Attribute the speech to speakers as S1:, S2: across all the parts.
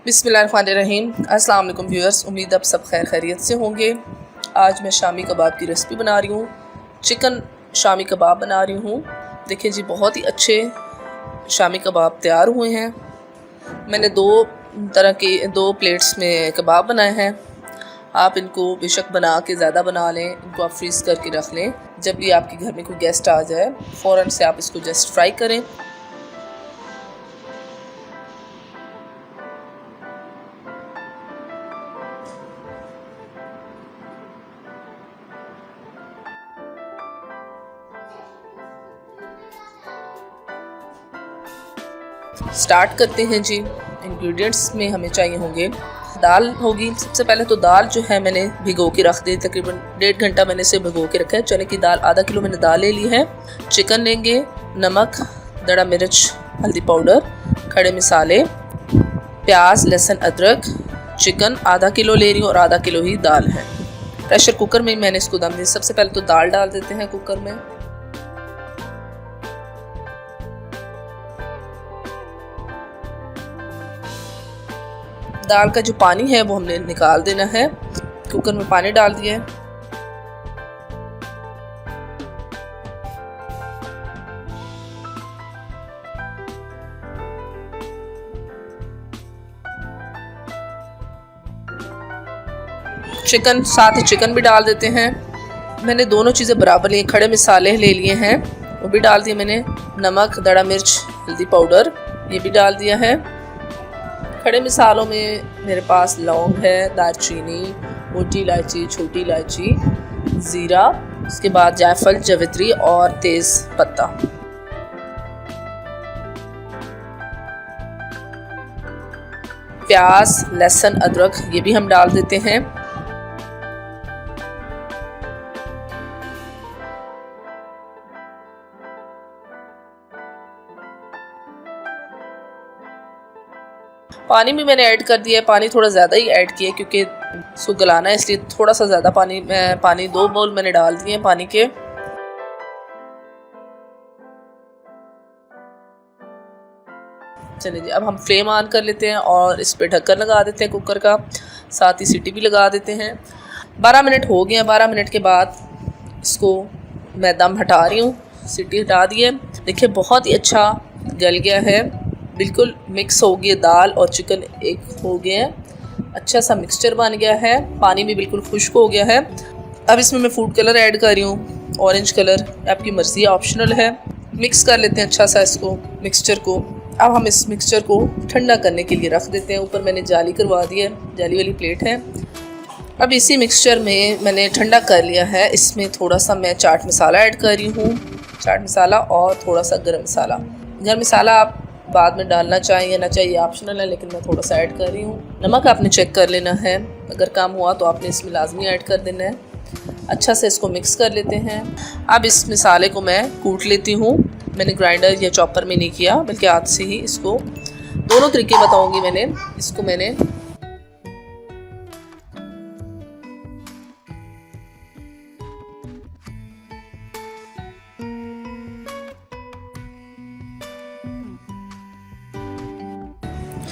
S1: बिस्मिल्लाहिर्रहमानिर्रहीम। अस्सलाम वालेकुम व्यूअर्स, उम्मीद आप सब खैर खैरियत से होंगे। आज मैं शामी कबाब की रेसिपी बना रही हूँ। चिकन शामी कबाब बना रही हूँ। देखिए जी, बहुत ही अच्छे शामी कबाब तैयार हुए हैं। मैंने दो प्लेट्स में कबाब बनाए हैं। आप इनको बेशक बना के ज़्यादा बना लें, इनको आप फ्रीज़ करके रख लें। जब भी आपके घर में कोई गेस्ट आ जाए फ़ौरन से आप इसको जस्ट फ्राई करें। स्टार्ट करते हैं जी। इंग्रेडिएंट्स में हमें चाहिए होंगे, दाल होगी। सबसे पहले तो दाल जो है मैंने भिगो के रख दी, तकरीबन 1.5 घंटा मैंने इसे भिगो के रखा है। चने की दाल आधा किलो मैंने दाल ले ली है। चिकन लेंगे, नमक, दड़ा मिर्च, हल्दी पाउडर, खड़े मसाले, प्याज, लहसुन, अदरक। चिकन आधा किलो ले रही हूँ और आधा किलो ही दाल है। प्रेशर कुकर में मैंने इसको दम दिया। सबसे पहले तो दाल डाल देते हैं कुकर में। दाल का जो पानी है वो हमने निकाल देना है। कुकर में पानी डाल दिया है। चिकन साथ ही चिकन भी डाल देते हैं। मैंने दोनों चीज़ें बराबर लिए। खड़े मसाले ले लिए हैं, वो भी डाल दिए मैंने। नमक, दड़ा मिर्च, हल्दी पाउडर, ये भी डाल दिया है। खड़े मसालों में मेरे पास लौंग है, दालचीनी, मोटी इलायची, छोटी इलायची, ज़ीरा, उसके बाद जायफल, जवित्री और तेज़ पत्ता। प्याज, लहसुन, अदरक ये भी हम डाल देते हैं। पानी भी मैंने ऐड कर दिया है। पानी थोड़ा ज़्यादा ही ऐड किया क्योंकि इसको गलाना है, इसलिए थोड़ा सा ज़्यादा पानी 2 बाउल मैंने डाल दिए पानी के। चलिए जी, अब हम फ्लेम ऑन कर लेते हैं और इस पे ढक्कन लगा देते हैं कुकर का। साथ ही सीटी भी लगा देते हैं। 12 मिनट हो गए हैं। 12 मिनट के बाद इसको मैं दम हटा रही हूँ। सीटी हटा दी है। देखिए बहुत ही अच्छा गल गया है, बिल्कुल मिक्स हो गई। दाल और चिकन एक हो गए हैं। अच्छा सा मिक्सचर बन गया है। पानी भी बिल्कुल खुश्क हो गया है। अब इसमें मैं फूड कलर ऐड कर रही हूँ, ऑरेंज कलर, आपकी मर्ज़ी है, ऑप्शनल है। मिक्स कर लेते हैं अच्छा सा इसको, मिक्सचर को। अब हम इस मिक्सचर को ठंडा करने के लिए रख देते हैं। ऊपर मैंने जाली करवा दी है, जाली वाली प्लेट है। अब इसी मिक्सचर में मैंने ठंडा कर लिया है। इसमें थोड़ा सा मैं चाट मसाला ऐड कर रही हूँ, चाट मसाला और थोड़ा सा गरम मसाला। गरम मसाला आप बाद में डालना चाहिए या ना चाहिए, ऑप्शनल है, लेकिन मैं थोड़ा सा ऐड कर रही हूँ। नमक आपने चेक कर लेना है, अगर कम हुआ तो आपने इसमें लाजमी ऐड कर देना है। अच्छा से इसको मिक्स कर लेते हैं। अब इस मसाले को मैं कूट लेती हूँ। मैंने ग्राइंडर या चॉपर में नहीं किया, बल्कि हाथ से ही इसको, दोनों तरीके बताऊँगी मैंने। इसको मैंने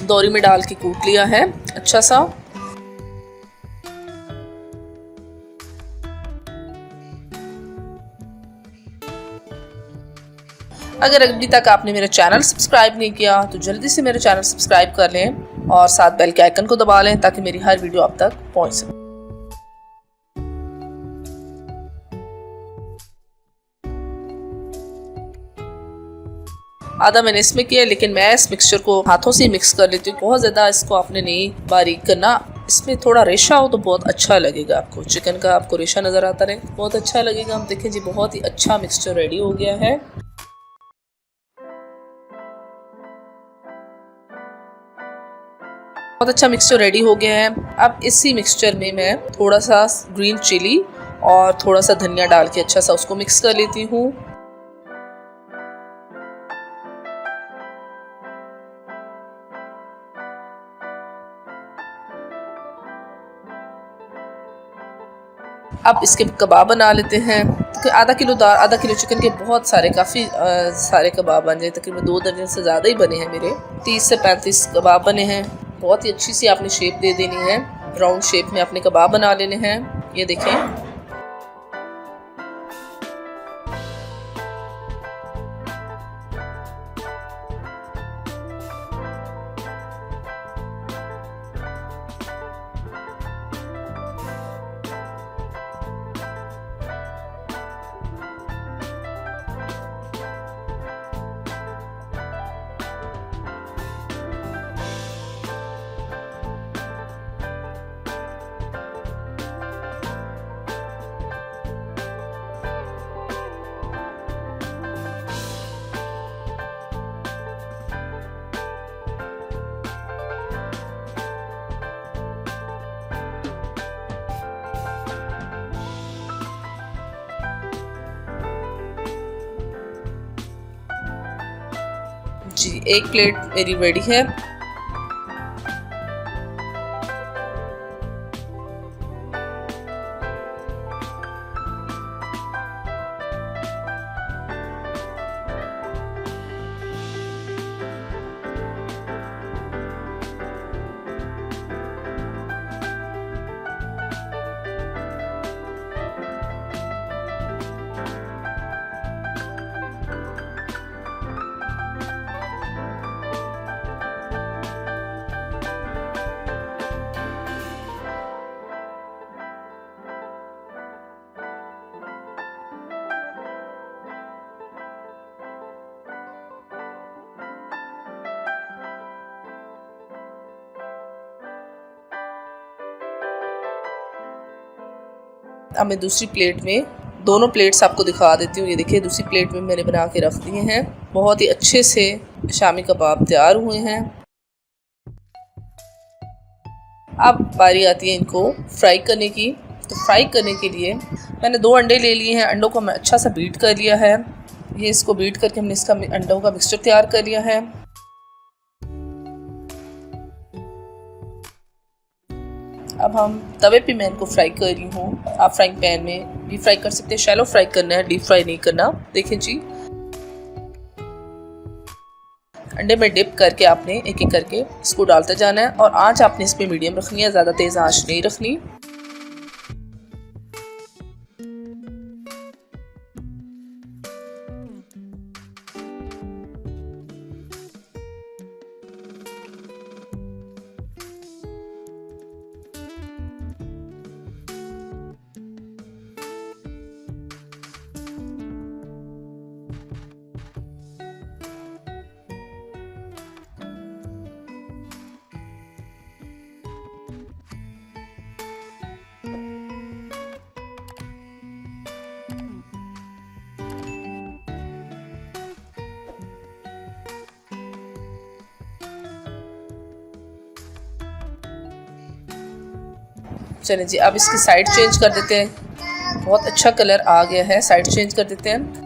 S1: दौरी में डाल के कूट लिया है अच्छा सा। अगर अभी तक आपने मेरा चैनल सब्सक्राइब नहीं किया तो जल्दी से मेरा चैनल सब्सक्राइब कर लें और साथ बेल के आइकन को दबा लें ताकि मेरी हर वीडियो आप तक पहुंच सके। आधा मैंने इसमें किया, लेकिन मैं इस मिक्सचर को हाथों से मिक्स कर लेती हूँ। बहुत ज़्यादा इसको आपने नहीं बारीक करना। इसमें थोड़ा रेशा हो तो बहुत अच्छा लगेगा आपको। चिकन का आपको रेशा नज़र आता रहे, बहुत अच्छा लगेगा। हम देखें जी, बहुत ही अच्छा मिक्सचर रेडी हो गया है। बहुत अच्छा मिक्सचर रेडी हो गया है। अब इसी मिक्सचर में मैं थोड़ा सा ग्रीन चिली और थोड़ा सा धनिया डाल के अच्छा सा उसको मिक्स कर लेती हूँ। अब इसके कबाब बना लेते हैं। तो आधा किलो चिकन के बहुत सारे, काफ़ी सारे कबाब बन जाए। तकरीबन 2 दर्जन से ज़्यादा ही बने हैं मेरे। 30 से 35 कबाब बने हैं। बहुत ही अच्छी सी आपने शेप दे देनी है, राउंड शेप में अपने कबाब बना लेने हैं। ये देखें, जी एक प्लेट मेरी रेडी है। अब मैं दूसरी प्लेट में दोनों प्लेट्स आपको दिखा देती हूँ। ये देखिए, दूसरी प्लेट में मैंने बना के रख दिए हैं। बहुत ही अच्छे से शामी कबाब तैयार हुए हैं। अब बारी आती है इनको फ्राई करने की। तो फ्राई करने के लिए मैंने 2 अंडे ले लिए हैं। अंडों को मैं अच्छा सा बीट कर लिया है। ये इसको बीट करके हमने इसका अंडों का मिक्सचर तैयार कर लिया है। अब हम तवे पे मैं इनको फ्राई कर रही हूँ। आप फ्राइंग पैन में भी फ्राई कर सकते हैं। शैलो फ्राई करना है, डीप फ्राई नहीं करना। देखें जी, अंडे में डिप करके आपने एक एक करके इसको डालते जाना है और आंच आपने इस पे मीडियम रखनी है, ज़्यादा तेज़ आंच नहीं रखनी। चलें जी, अब इसकी साइड चेंज कर देते हैं। बहुत अच्छा कलर आ गया है, साइड चेंज कर देते हैं।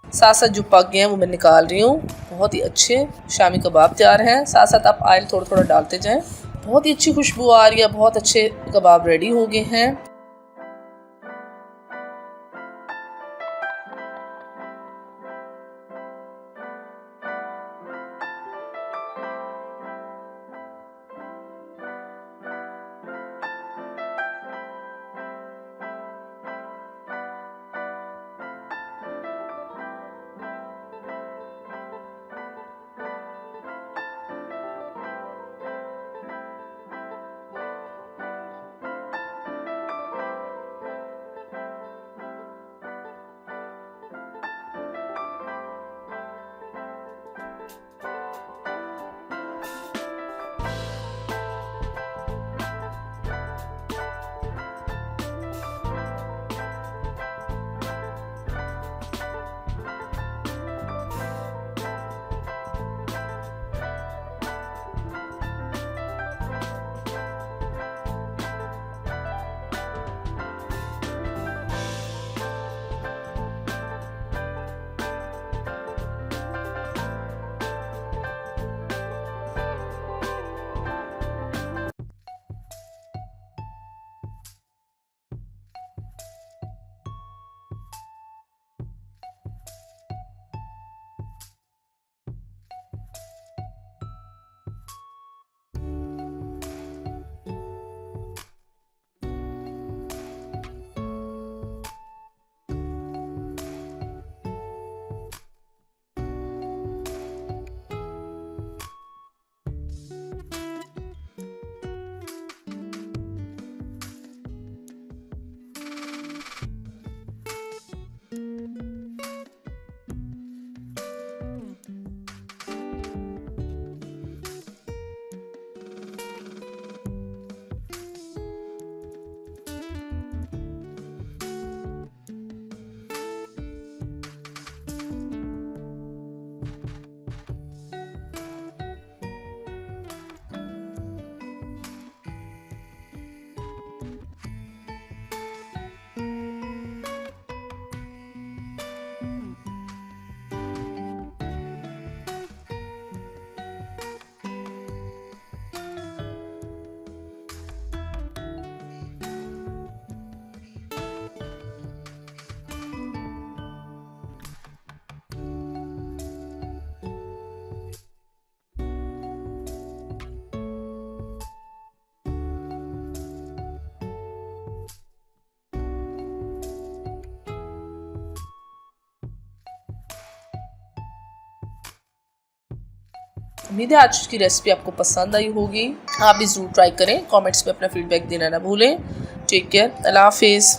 S1: साथ साथ जो पक गए हैं वो मैं निकाल रही हूँ। बहुत ही अच्छे शामी कबाब तैयार हैं। साथ साथ आप ऑयल थोड़ा थोड़ा डालते जाएं। बहुत ही अच्छी खुशबू आ रही है। बहुत अच्छे कबाब रेडी हो गए हैं। उम्मीद है आज की रेसिपी आपको पसंद आई होगी। आप भी ज़रूर ट्राई करें, कमेंट्स में अपना फीडबैक देना ना भूलें। टेक केयर, अल्लाह हाफिज़।